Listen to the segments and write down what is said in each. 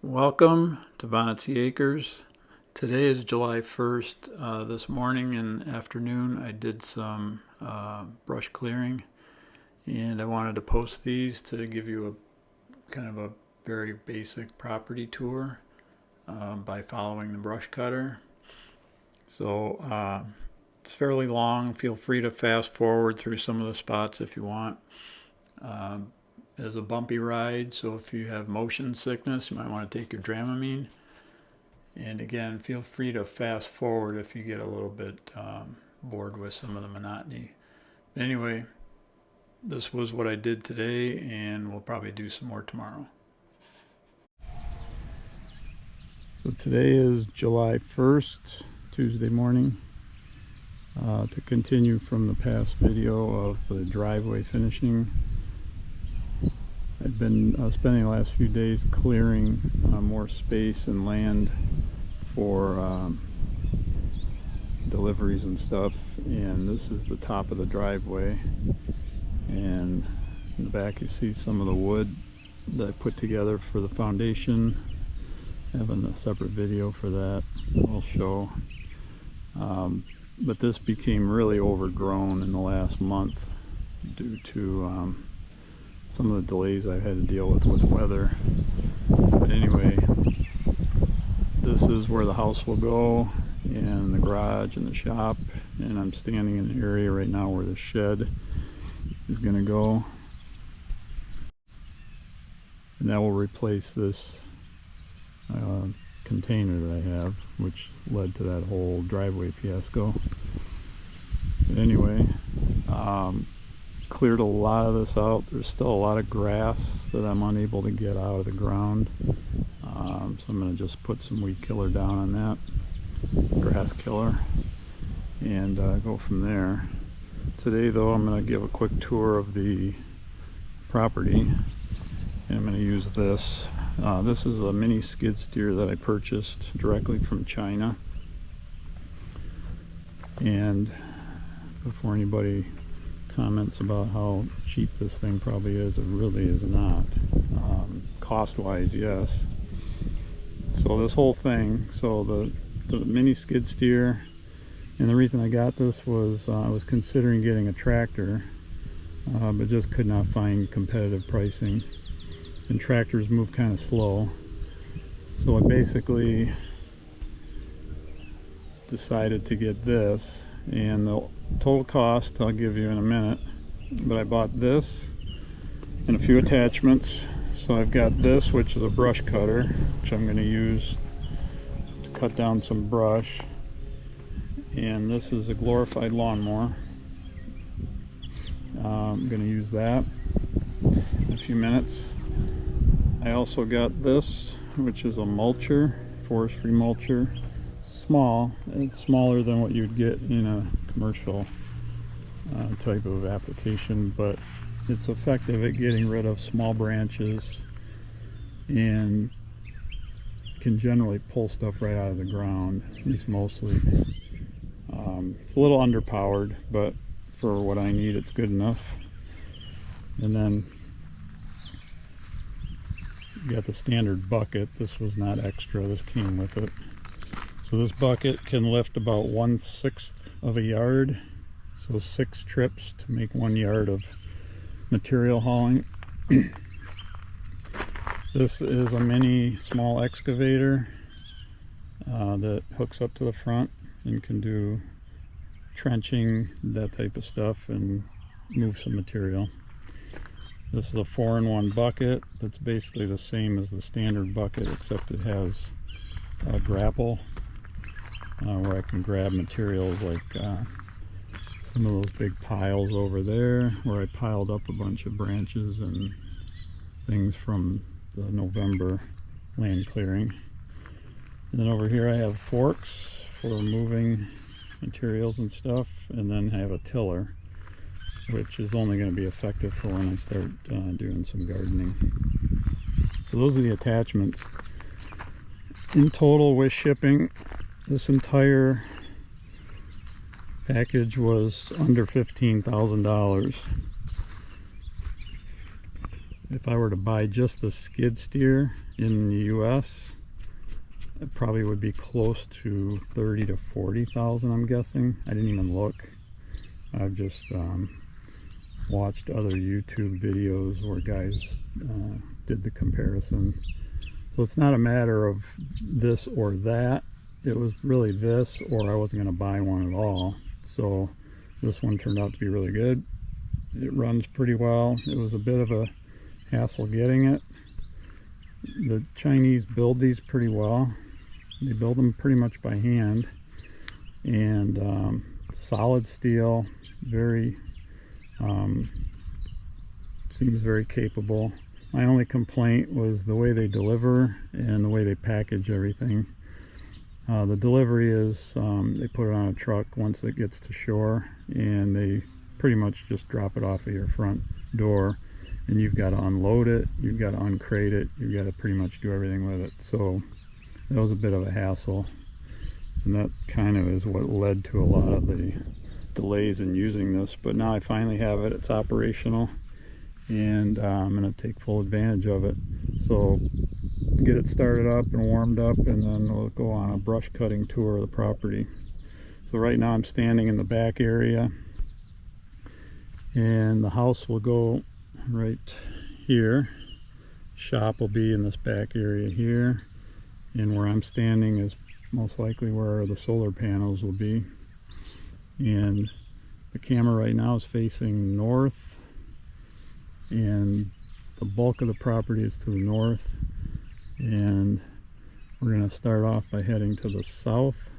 Welcome to Vanity Acres. Today is July 1st. This morning and afternoon I did some brush clearing, and I wanted to post these to give you a kind of a very basic property tour by following the brush cutter. So it's fairly long. Feel free to fast forward through some of the spots if you want. As a bumpy ride, so if you have motion sickness, you might want to take your Dramamine. And again, feel free to fast forward if you get a little bit bored with some of the monotony. Anyway, this was what I did today, and we'll probably do some more tomorrow. So today is July 1st, Tuesday morning. To continue from the past video of the driveway finishing, I've been spending the last few days clearing more space and land for deliveries and stuff, and this is the top of the driveway, and in the back you see some of the wood that I put together for the foundation. Having a separate video for that I'll show, but this became really overgrown in the last month due to some of the delays I've had to deal with weather. But anyway, this is where the house will go, and the garage and the shop, and I'm standing in an area right now where the shed is going to go, and that will replace this container that I have, which led to that whole driveway fiasco. But anyway, cleared a lot of this out. There's still a lot of grass that I'm unable to get out of the ground, so I'm going to just put some weed killer down on that, grass killer, and go from there. Today though, I'm going to give a quick tour of the property, and I'm going to use this. This is a mini skid steer that I purchased directly from China, and before anybody comments about how cheap this thing probably is, it really is not. Cost wise, yes. So this whole thing, so the mini skid steer, and the reason I got this was I was considering getting a tractor, but just could not find competitive pricing, and tractors move kind of slow. So I basically decided to get this, and the total cost I'll give you in a minute, but I bought this and a few attachments. So I've got this, which is a brush cutter, which I'm going to use to cut down some brush, and this is a glorified lawnmower. I'm going to use that in a few minutes. I also got this, which is a mulcher, forestry mulcher. Small. It's smaller than what you'd get in a commercial type of application, but it's effective at getting rid of small branches and can generally pull stuff right out of the ground, at least mostly. It's a little underpowered, but for what I need it's good enough. And then you got the standard bucket. This was not extra, this came with it. So this bucket can lift about 1/6 of a yard, so 6 trips to make 1 yard of material hauling. This is a mini small excavator that hooks up to the front and can do trenching, that type of stuff, and move some material. This is a 4-in-1 bucket that's basically the same as the standard bucket, except it has a grapple where I can grab materials like some of those big piles over there where I piled up a bunch of branches and things from the November land clearing. And then over here I have forks for moving materials and stuff, and then I have a tiller, which is only going to be effective for when I start doing some gardening. So those are the attachments. In total, with shipping, this entire package was under $15,000. if I were to buy just the skid steer in the US, it probably would be close to 30 to 40,000, I'm guessing. I didn't even look. I've just watched other YouTube videos where guys did the comparison. So it's not a matter of this or that. It was really this, or I wasn't going to buy one at all. So this one turned out to be really good. It runs pretty well. It was a bit of a hassle getting it. The Chinese build these pretty well. They build them pretty much by hand, and solid steel, very seems very capable. My only complaint was the way they deliver and the way they package everything. The delivery is they put it on a truck once it gets to shore, and they pretty much just drop it off at your front door, and you've got to unload it, you've got to uncrate it, you've got to pretty much do everything with it. So that was a bit of a hassle, and that kind of is what led to a lot of the delays in using this. But now I finally have it, it's operational, and I'm going to take full advantage of it. So get it started up and warmed up, and then we'll go on a brush cutting tour of the property. So right now I'm standing in the back area, and the house will go right here. Shop will be in this back area here, and where I'm standing is most likely where the solar panels will be. And the camera right now is facing north, and the bulk of the property is to the north, and we're going to start off by heading to the south,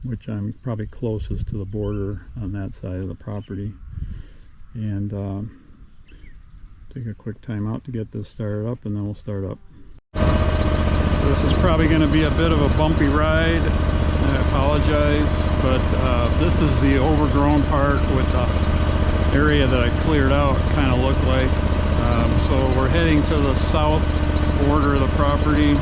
which I'm probably closest to the border on that side of the property, and take a quick time out to get this started up, and then we'll start up. This is probably going to be a bit of a bumpy ride. I apologize, but this is the overgrown part with the area that I cleared out, kind of looked like. So we're heading to the south border of the property.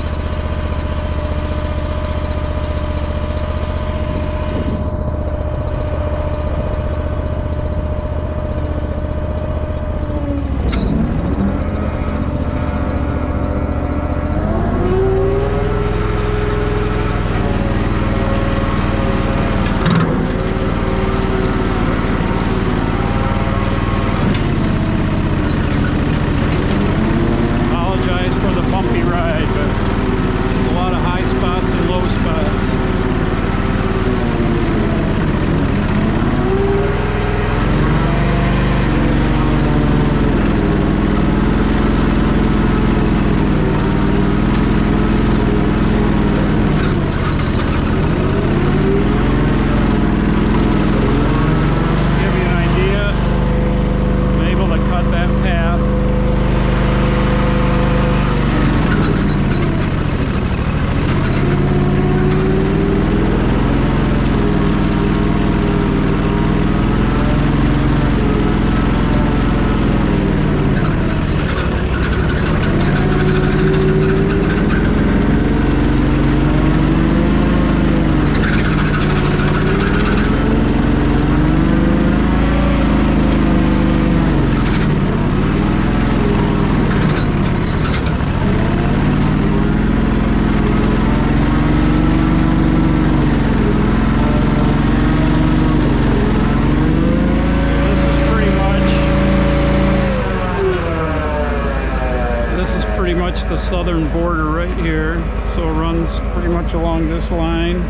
The southern border right here, so it runs pretty much along this line.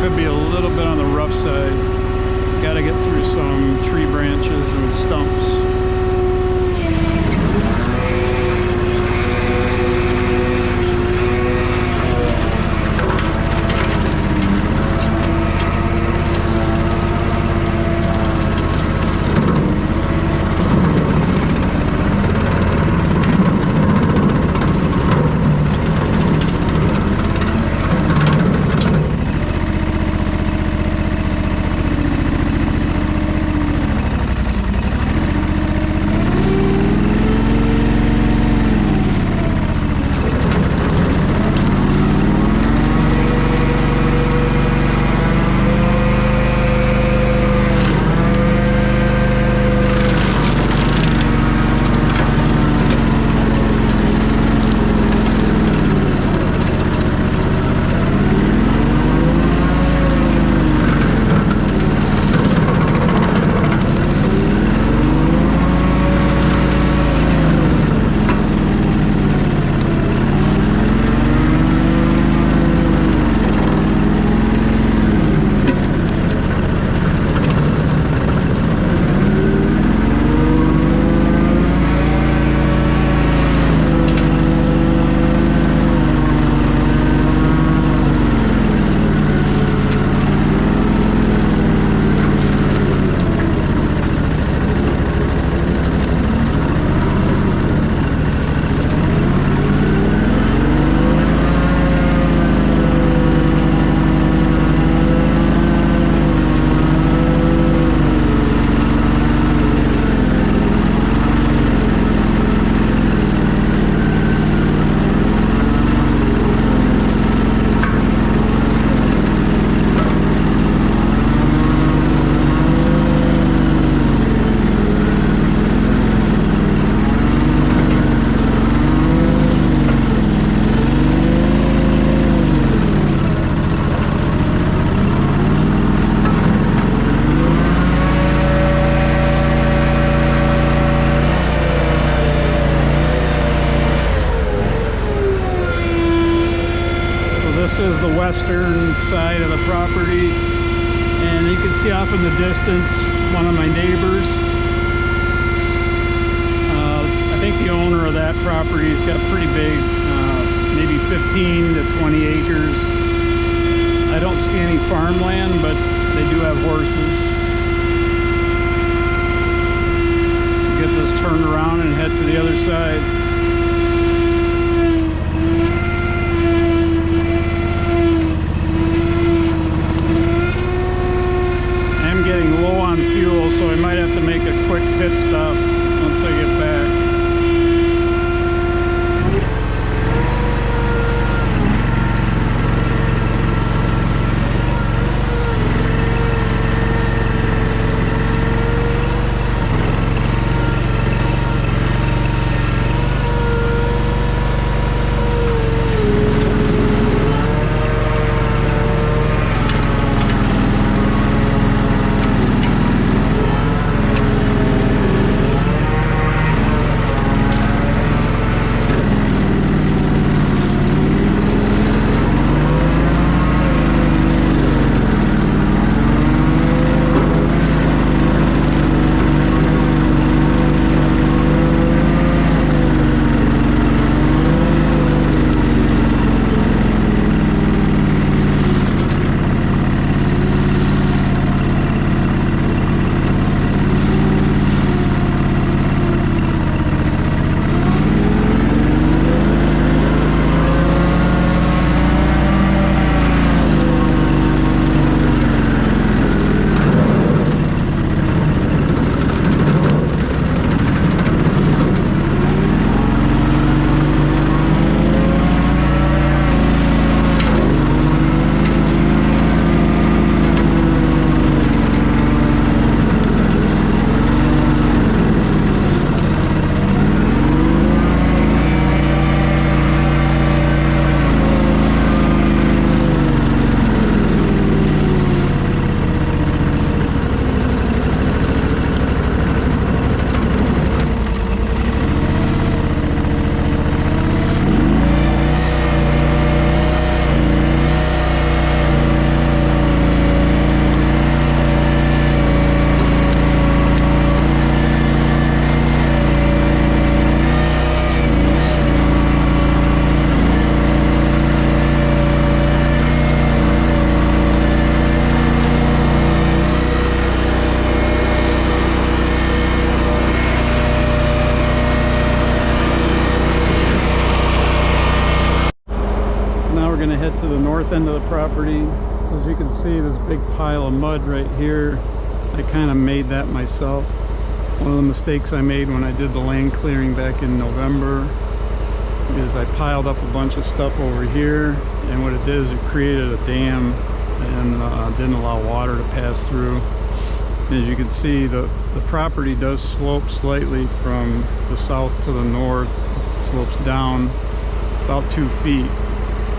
could be a little bit on the rough side. Got to get through some tree branches and stumps. This is the western side of the property, and you can see off in the distance one of my neighbors. I think the owner of that property's got pretty big, maybe 15 to 20 acres. I don't see any farmland, but they do have horses. Get this turned around and head to the other side. Getting low on fuel, so I might have to make a quick pit stop once I get back. the north end of the property. As you can see, this big pile of mud right here, I kind of made that myself. One of the mistakes I made when I did the land clearing back in November is I piled up a bunch of stuff over here, and what it did is it created a dam and didn't allow water to pass through. As you can see, the property does slope slightly from the south to the north. It slopes down about 2 feet,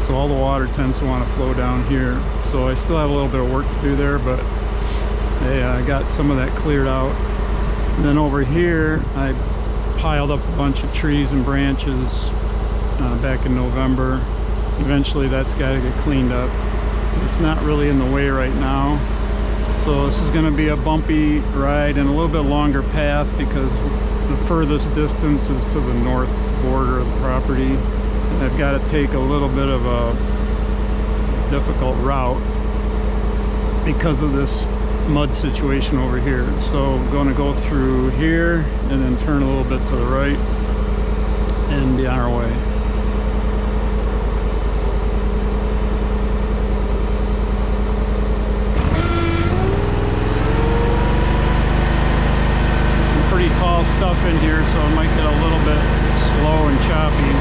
so all the water tends to want to flow down here. So I still have a little bit of work to do there, but I got some of that cleared out. And then over here I piled up a bunch of trees and branches back in November. Eventually that's got to get cleaned up. It's not really in the way right now. So this is going to be a bumpy ride and a little bit longer path because the furthest distance is to the north border of the property. And I've got to take a little bit of a difficult route because of this mud situation over here. So I'm going to go through here and then turn a little bit to the right and be on our way. Tall stuff in here, so it might get a little bit slow and choppy.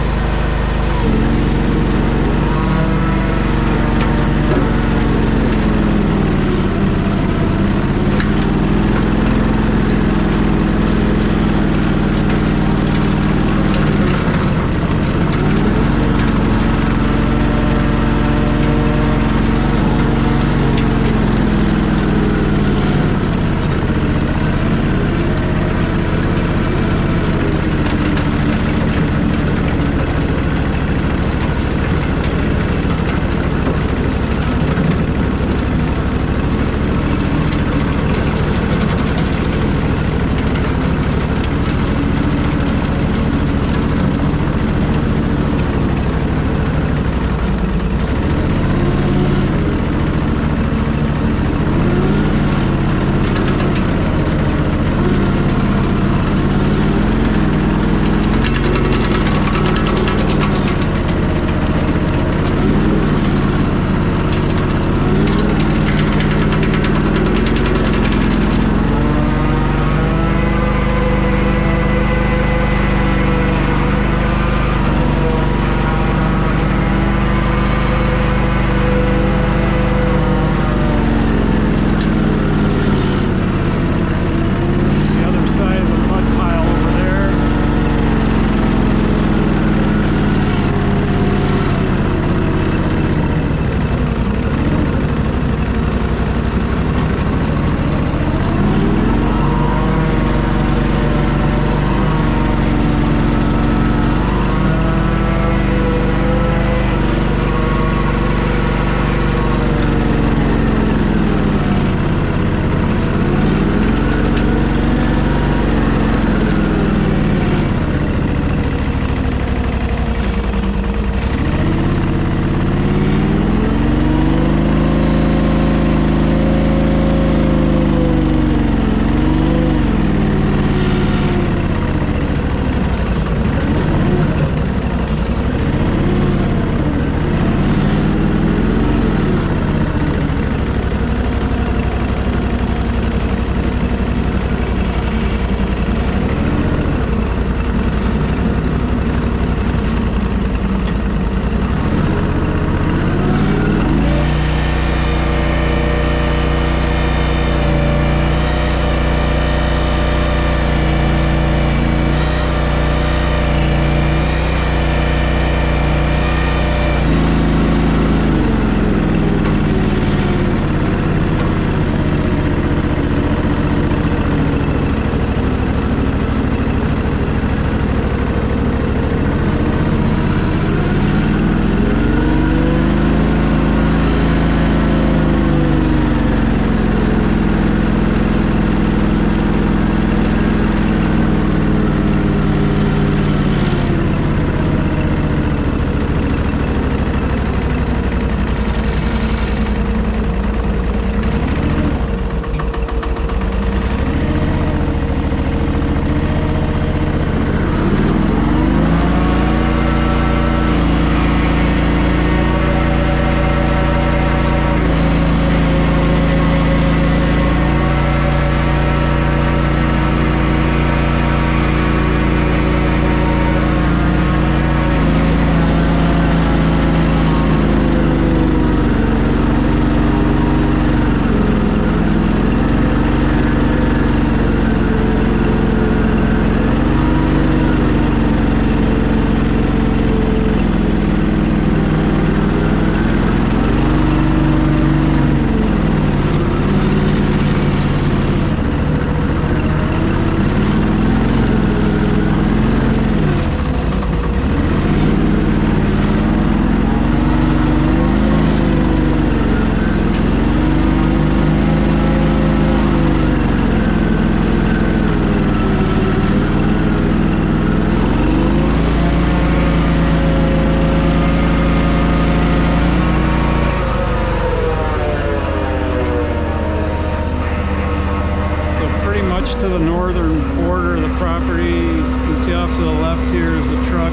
to the northern border of the property. You can see off to the left here is a truck.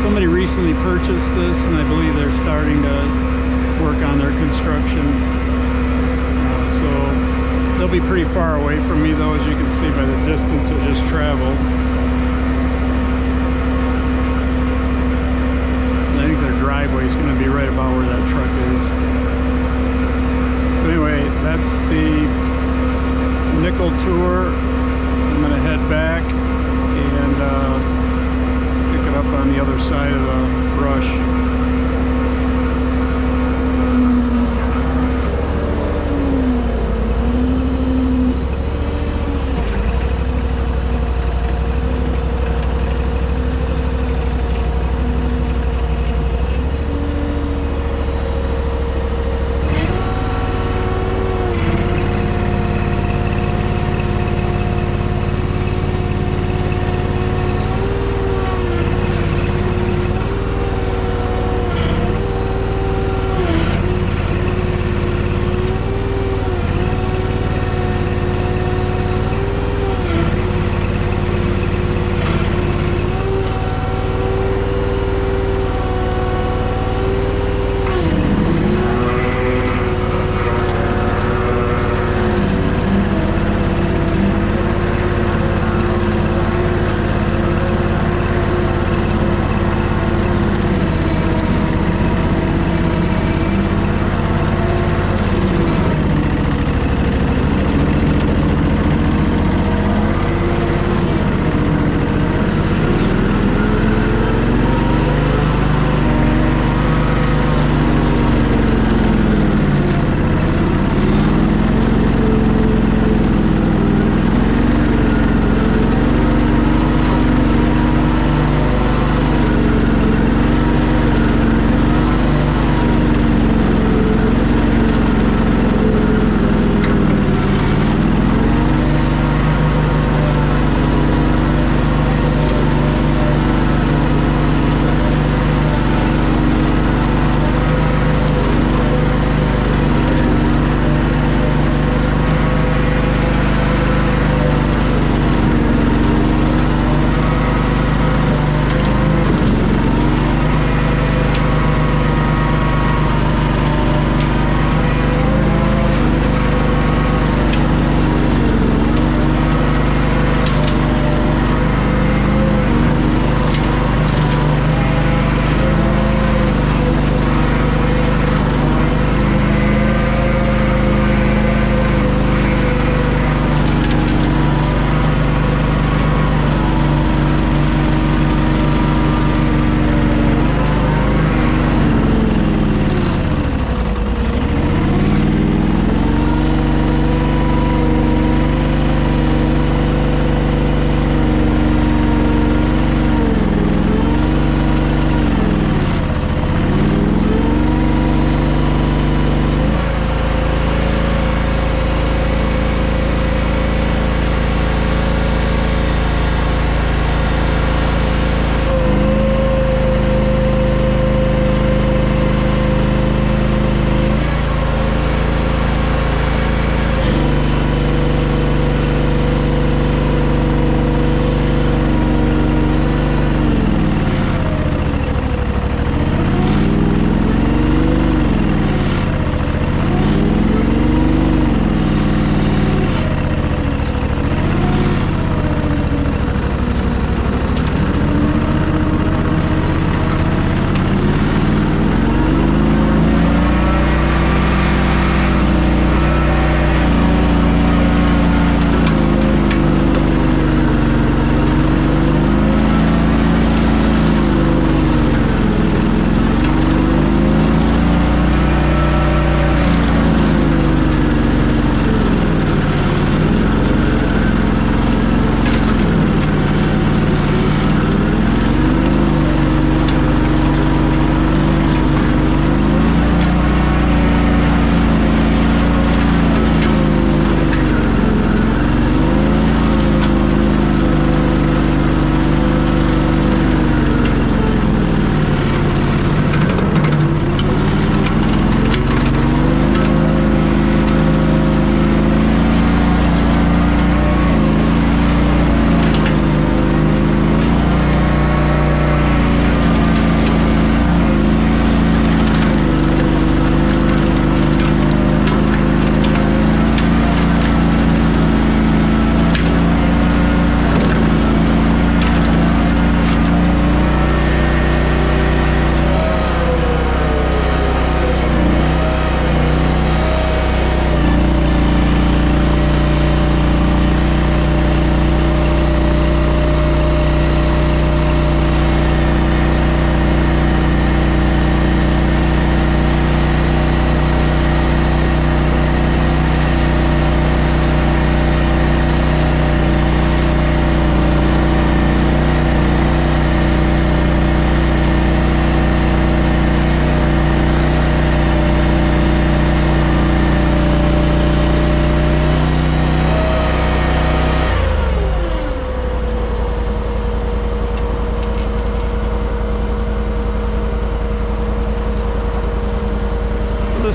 Somebody recently purchased this, and I believe they're starting to work on their construction. So they'll be pretty far away from me, though, as you can see by the distance it just traveled. I think their driveway is going to be right about where that truck is. But anyway, that's the nickel tour. I'm going to head back and pick it up on the other side of the brush.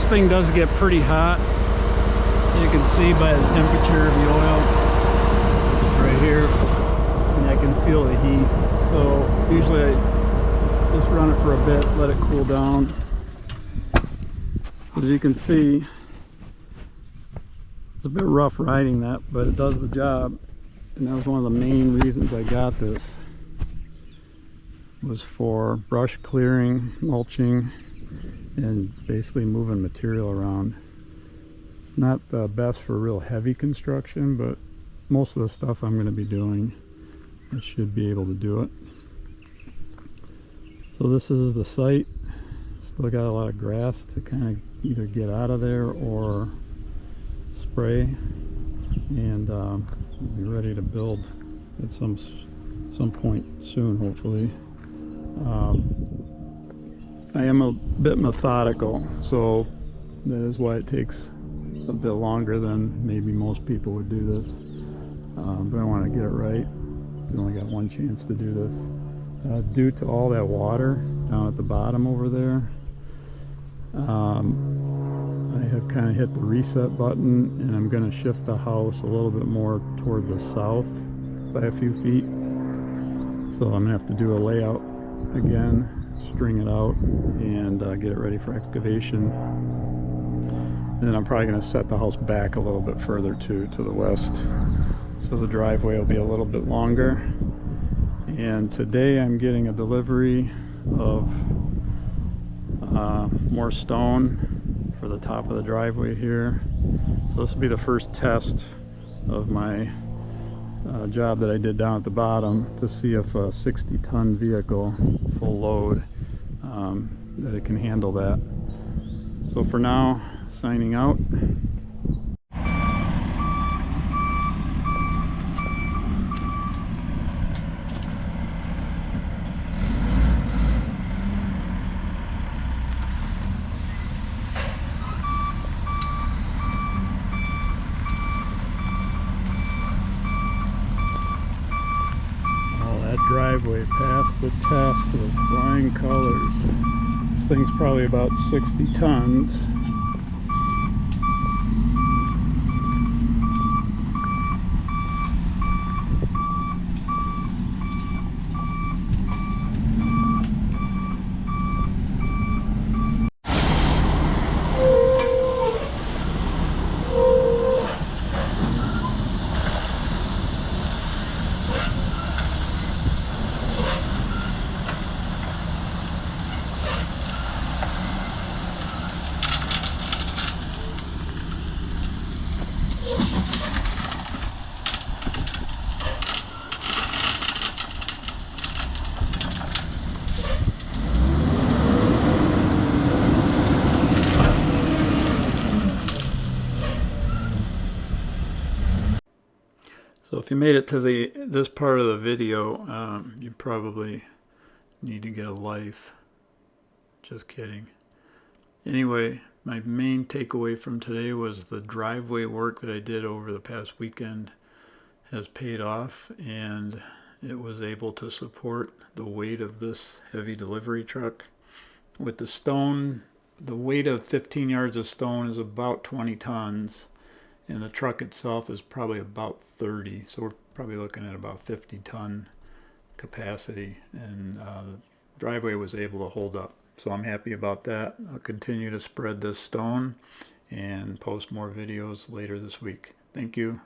this thing does get pretty hot. You can see by the temperature of the oil right here, and I can feel the heat. So usually I just run it for a bit, let it cool down. As you can see, it's a bit rough riding that, but it does the job. And that was one of the main reasons I got this, was for brush clearing, mulching, and basically moving material around. It's not the best for real heavy construction, but most of the stuff I'm going to be doing, I should be able to do it. So this is the site. Still got a lot of grass to kind of either get out of there or spray, and be ready to build at some point soon, hopefully. I am a bit methodical, so that is why it takes a bit longer than maybe most people would do this. But I want to get it right. I only got one chance to do this. Due to all that water down at the bottom over there, I have kind of hit the reset button, and I'm going to shift the house a little bit more toward the south by a few feet. So I'm going to have to do a layout again, string it out, and get it ready for excavation. And then I'm probably going to set the house back a little bit further to the west, so the driveway will be a little bit longer. And today I'm getting a delivery of more stone for the top of the driveway here. So this will be the first test of my job that I did down at the bottom, to see if a 60-ton vehicle, full load, that it can handle that. So for now, signing out. Driveway passed the test with flying colors. This thing's probably about 60 tons. So if you made it to this part of the video, you probably need to get a life. Just kidding. Anyway, my main takeaway from today was the driveway work that I did over the past weekend has paid off, and it was able to support the weight of this heavy delivery truck. With the stone, the weight of 15 yards of stone is about 20 tons. And the truck itself is probably about 30, so we're probably looking at about 50-ton capacity, and the driveway was able to hold up. So I'm happy about that. I'll continue to spread this stone and post more videos later this week. Thank you.